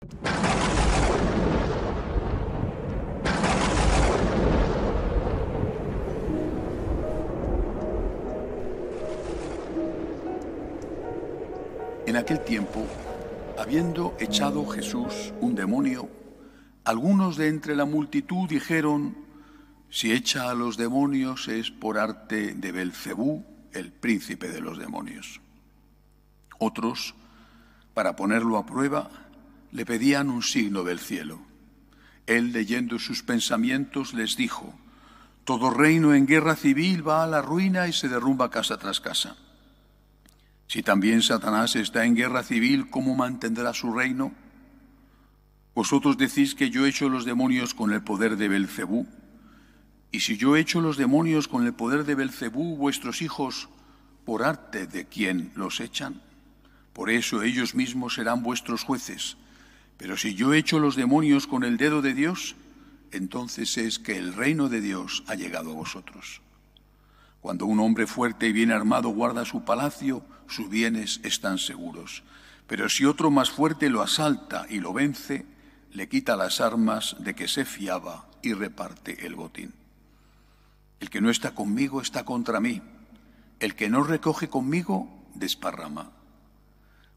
En aquel tiempo, habiendo echado Jesús un demonio, algunos de entre la multitud dijeron: si echa a los demonios es por arte de Belcebú, el príncipe de los demonios. Otros, para ponerlo a prueba, le pedían un signo del cielo. Él, leyendo sus pensamientos, les dijo: todo reino en guerra civil va a la ruina y se derrumba casa tras casa. Si también Satanás está en guerra civil, ¿cómo mantendrá su reino? Vosotros decís que yo echo los demonios con el poder de Belcebú. Y si yo echo los demonios con el poder de Belcebú, vuestros hijos, ¿por arte de quién los echan? Por eso ellos mismos serán vuestros jueces. Pero si yo echo los demonios con el dedo de Dios, entonces es que el reino de Dios ha llegado a vosotros. Cuando un hombre fuerte y bien armado guarda su palacio, sus bienes están seguros. Pero si otro más fuerte lo asalta y lo vence, le quita las armas de que se fiaba y reparte el botín. El que no está conmigo está contra mí. El que no recoge conmigo, desparrama.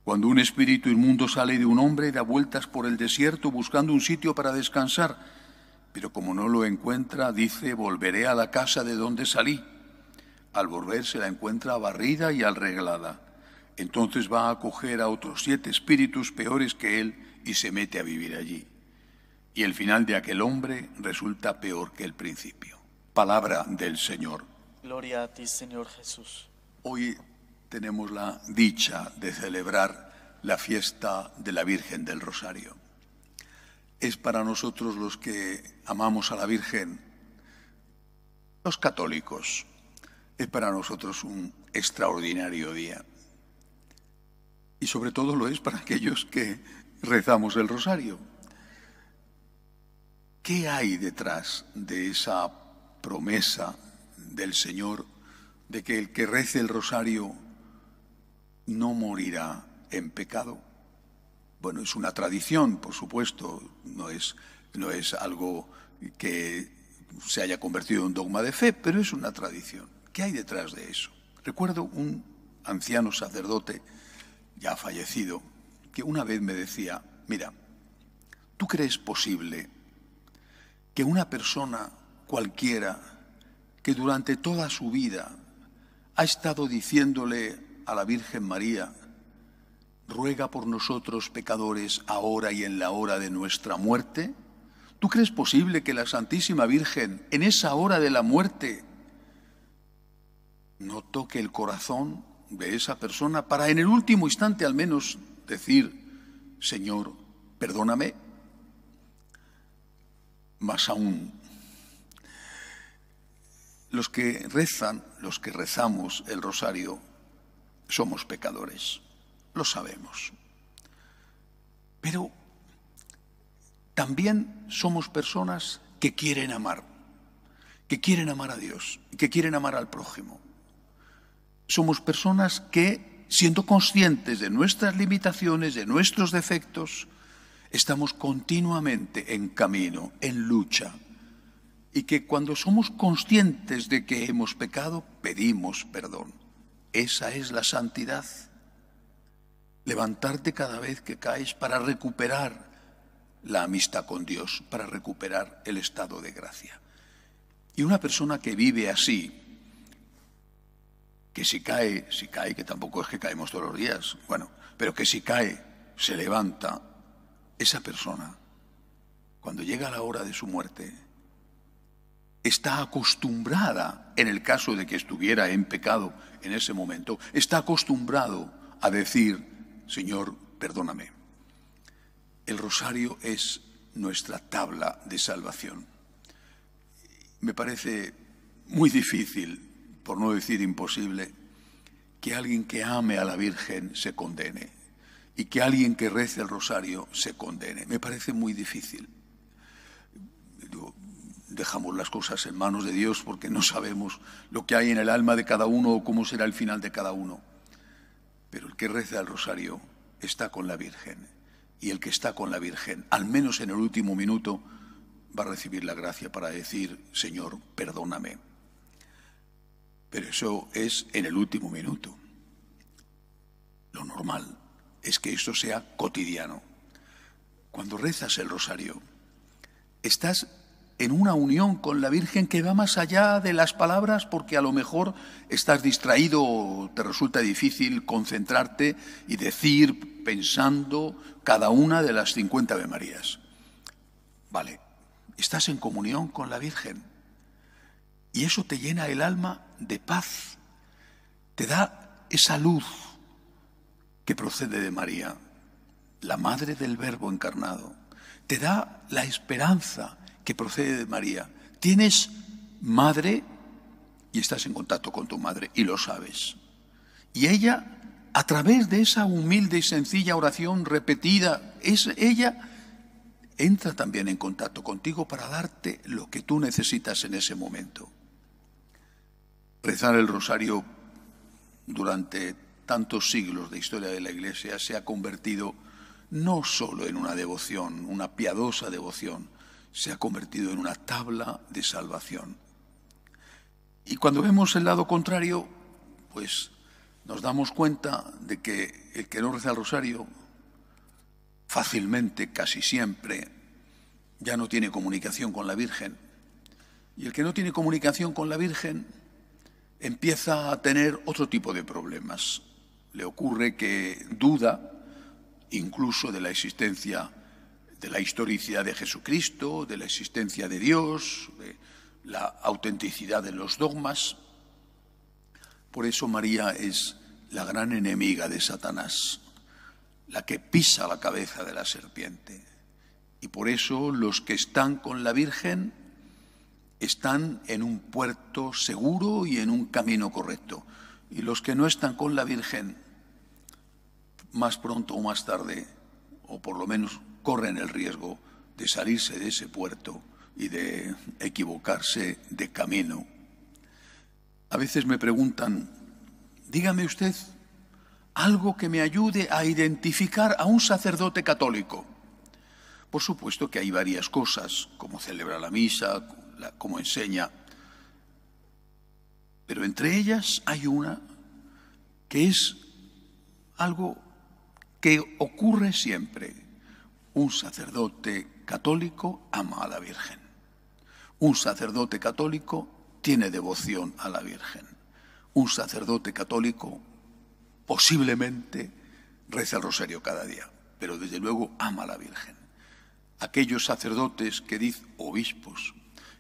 Cuando un espíritu inmundo sale de un hombre, da vueltas por el desierto buscando un sitio para descansar. Pero como no lo encuentra, dice: volveré a la casa de donde salí. Al volver se la encuentra barrida y arreglada. Entonces va a acoger a otros 7 espíritus peores que él y se mete a vivir allí. Y el final de aquel hombre resulta peor que el principio. Palabra del Señor. Gloria a ti, Señor Jesús. Hoy tenemos la dicha de celebrar la fiesta de la Virgen del Rosario. Es para nosotros, los que amamos a la Virgen, los católicos, es para nosotros un extraordinario día. Y sobre todo lo es para aquellos que rezamos el rosario. ¿Qué hay detrás de esa promesa del Señor de que el que rece el rosario no morirá en pecado? Bueno, es una tradición, por supuesto, no es algo que se haya convertido en dogma de fe, pero es una tradición. ¿Qué hay detrás de eso? Recuerdo un anciano sacerdote, ya fallecido, que una vez me decía: mira, ¿tú crees posible que una persona cualquiera que durante toda su vida ha estado diciéndole a la Virgen María: ruega por nosotros pecadores ahora y en la hora de nuestra muerte? ¿Tú crees posible que la Santísima Virgen, en esa hora de la muerte, no toque el corazón de esa persona para en el último instante al menos decir: Señor, perdóname? Más aún, los que rezan, los que rezamos el rosario, somos pecadores, lo sabemos. Pero también somos personas que quieren amar a Dios, que quieren amar al prójimo. Somos personas que, siendo conscientes de nuestras limitaciones, de nuestros defectos, estamos continuamente en camino, en lucha. Y que cuando somos conscientes de que hemos pecado, pedimos perdón. Esa es la santidad. Levantarte cada vez que caes para recuperar la amistad con Dios, para recuperar el estado de gracia. Y una persona que vive así, que si cae, que tampoco es que caemos todos los días, bueno, pero que si cae, se levanta, esa persona, cuando llega la hora de su muerte, está acostumbrada, en el caso de que estuviera en pecado en ese momento, está acostumbrado a decir: Señor, perdóname. El rosario es nuestra tabla de salvación. Me parece muy difícil, por no decir imposible, que alguien que ame a la Virgen se condene y que alguien que rece el rosario se condene. Me parece muy difícil. Dejamos las cosas en manos de Dios porque no sabemos lo que hay en el alma de cada uno o cómo será el final de cada uno. Pero el que reza el rosario está con la Virgen Y el que está con la Virgen, al menos en el último minuto, va a recibir la gracia para decir, Señor, perdóname. Pero eso es en el último minuto. Lo normal es que esto sea cotidiano. Cuando rezas el rosario, estás en una unión con la Virgen que va más allá de las palabras, porque a lo mejor estás distraído o te resulta difícil concentrarte y decir, pensando, cada una de las 50 Ave Marías. Vale, estás en comunión con la Virgen y eso te llena el alma de paz, te da esa luz que procede de María, la Madre del Verbo encarnado, te da la esperanza que procede de María. Tienes madre y estás en contacto con tu madre y lo sabes. Y ella, a través de esa humilde y sencilla oración repetida, ella entra también en contacto contigo para darte lo que tú necesitas en ese momento. Rezar el rosario durante tantos siglos de historia de la Iglesia se ha convertido no solo en una devoción, una piadosa devoción, se ha convertido en una tabla de salvación. Y cuando vemos el lado contrario, pues nos damos cuenta de que el que no reza el rosario fácilmente, casi siempre, ya no tiene comunicación con la Virgen. Y el que no tiene comunicación con la Virgen empieza a tener otro tipo de problemas. Le ocurre que duda incluso de la existencia, de la historicidad de Jesucristo, de la existencia de Dios, de la autenticidad de los dogmas. Por eso María es la gran enemiga de Satanás, la que pisa la cabeza de la serpiente. Y por eso los que están con la Virgen están en un puerto seguro y en un camino correcto. Y los que no están con la Virgen, más pronto o más tarde, o por lo menos corren el riesgo de salirse de ese puerto y de equivocarse de camino. A veces me preguntan, dígame usted algo que me ayude a identificar a un sacerdote católico. Por supuesto que hay varias cosas, como celebra la misa, como enseña, pero entre ellas hay una que es algo que ocurre siempre. Un sacerdote católico ama a la Virgen. Un sacerdote católico tiene devoción a la Virgen. Un sacerdote católico posiblemente reza el rosario cada día, pero desde luego ama a la Virgen. Aquellos sacerdotes obispos,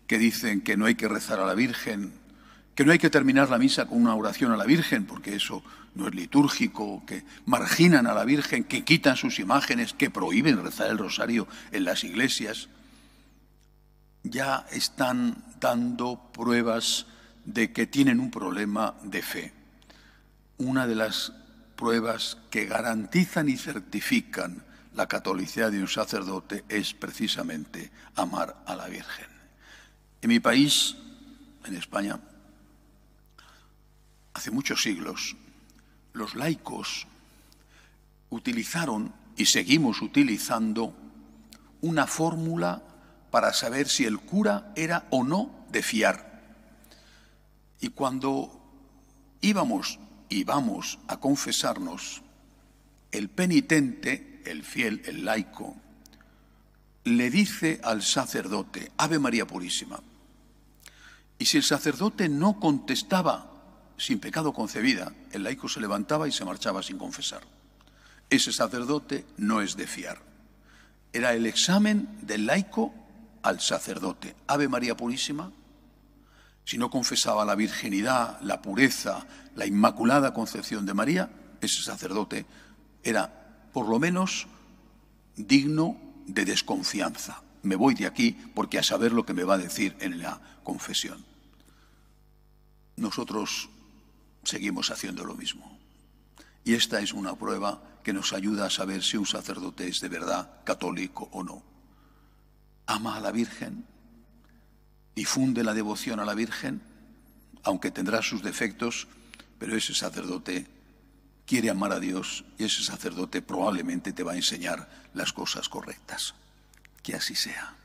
que dicen que no hay que rezar a la Virgen, que no hay que terminar la misa con una oración a la Virgen, porque eso no es litúrgico, que marginan a la Virgen, que quitan sus imágenes, que prohíben rezar el rosario en las iglesias, ya están dando pruebas de que tienen un problema de fe. Una de las pruebas que garantizan y certifican la catolicidad de un sacerdote es precisamente amar a la Virgen. En mi país, en España, hace muchos siglos, los laicos utilizaron y seguimos utilizando una fórmula para saber si el cura era o no de fiar. Y cuando íbamos y vamos a confesarnos, el penitente, el fiel, el laico, le dice al sacerdote, Ave María Purísima. Y si el sacerdote no contestaba sin pecado concebida, el laico se levantaba y se marchaba sin confesar. Ese sacerdote no es de fiar. Era el examen del laico al sacerdote. Ave María Purísima. Si no confesaba la virginidad, la pureza, la inmaculada concepción de María, ese sacerdote era, por lo menos, digno de desconfianza. Me voy de aquí porque a saber lo que me va a decir en la confesión. Nosotros seguimos haciendo lo mismo. Y esta es una prueba que nos ayuda a saber si un sacerdote es de verdad católico o no. Ama a la Virgen, difunde la devoción a la Virgen, aunque tendrá sus defectos, pero ese sacerdote quiere amar a Dios y ese sacerdote probablemente te va a enseñar las cosas correctas. Que así sea.